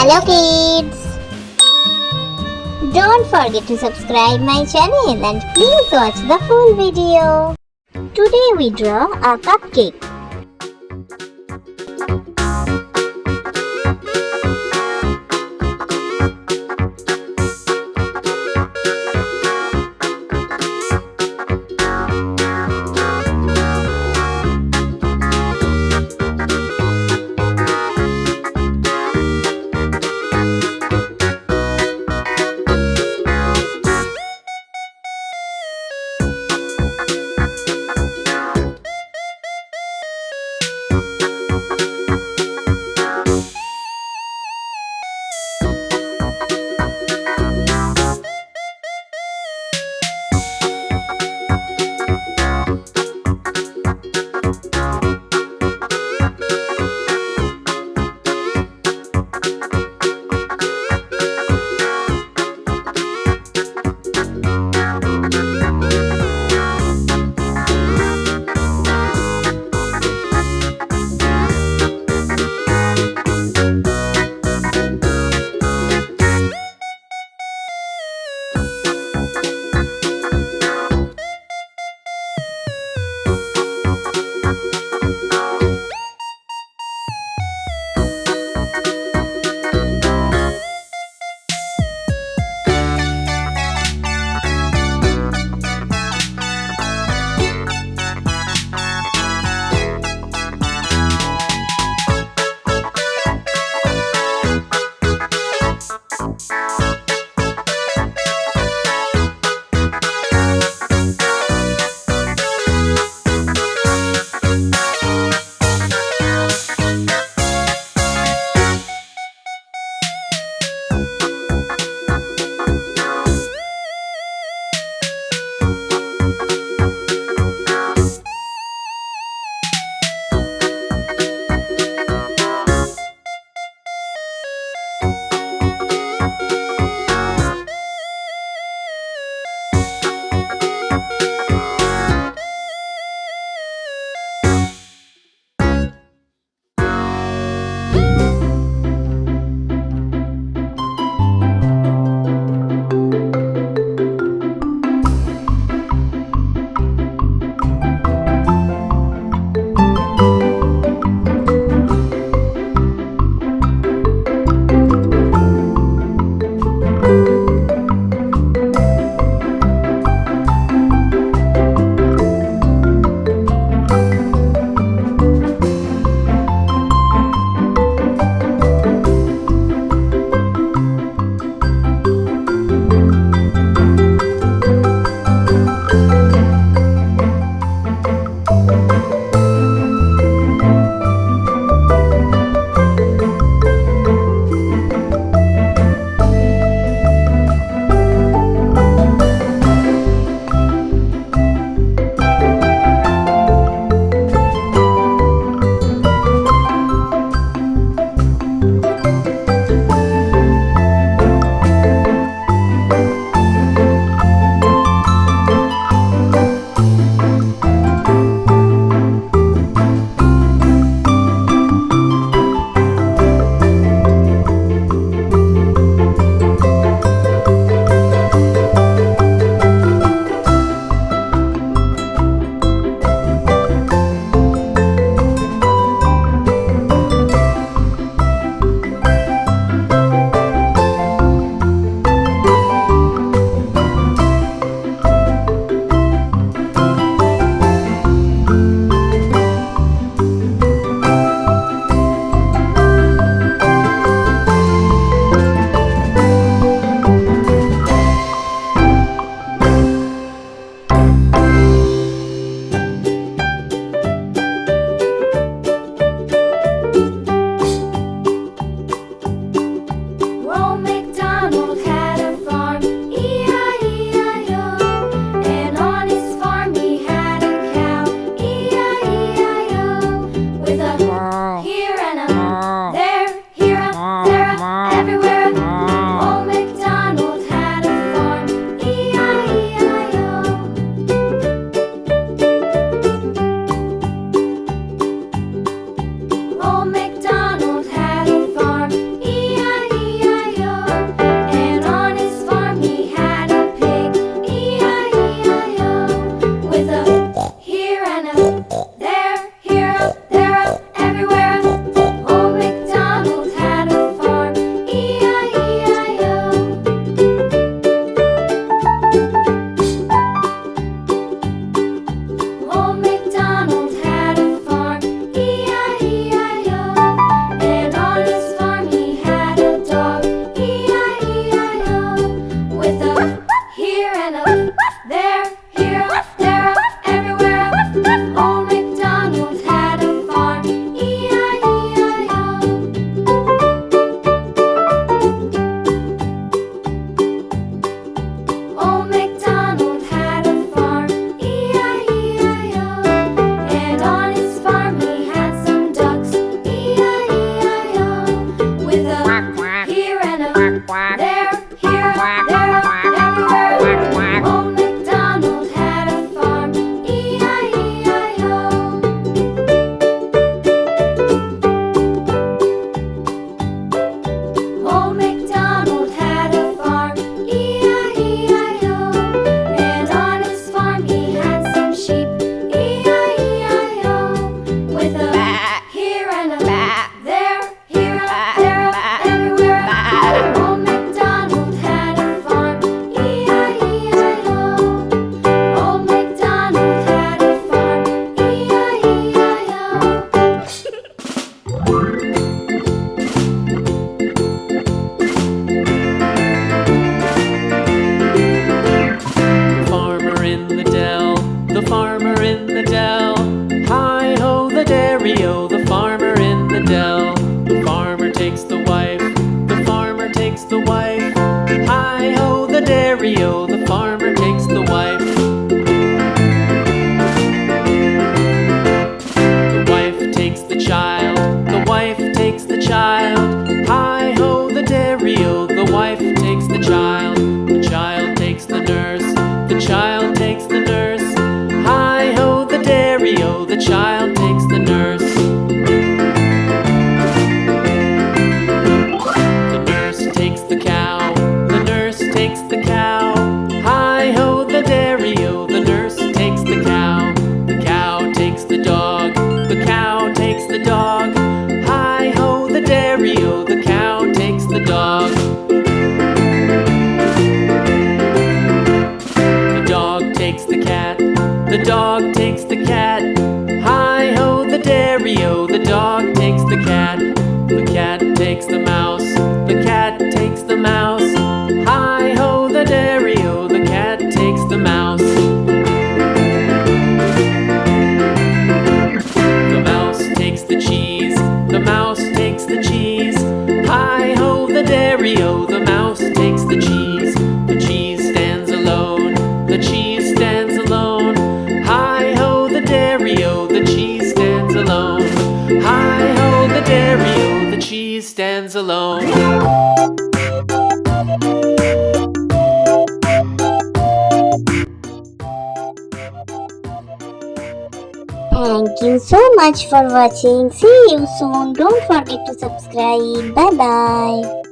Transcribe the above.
Hello kids! Don't forget to subscribe my channel and please watch the full video. Today we draw a cupcake. the farmer in the dell. Hi-ho, the dairy-o, the farmer in the dell. The farmer takes the wife, the farmer takes the wife. Hi-ho, the dairy-o, the farmer takes the wife. The wife takes the child, the wife takes the child. Hi-ho, the dairy-o, the wife takes the child. The child takes the nurse, the child takes the nurse. Hi-ho, the dairy-o, the child takes the nurse. The nurse takes the cow, the nurse takes the cow. Hi-ho, the dairy-o, the nurse takes the cow. The cow takes the dog, the cow takes the dog. Hi-ho, the dairy-o, the cow takes the dog. The dog takes the cat, the dog takes the cat. Hi-ho, the dairy-o, the dog takes the cat. The cat takes the mouse, the cat takes the mouse. Hi-ho, the dairy-o, the cat takes the mouse. The mouse takes the cheese, the mouse takes the cheese. Hi-ho, the dairy-o, the mouse takes the cheese. The cheese stands alone, the cheese stands alone. Hi-ho, the dairy-o, the cheese stands alone. Hi-ho, the dairy-o, the cheese stands alone. Thank you so much for watching. See you soon. Don't forget to subscribe. Bye bye.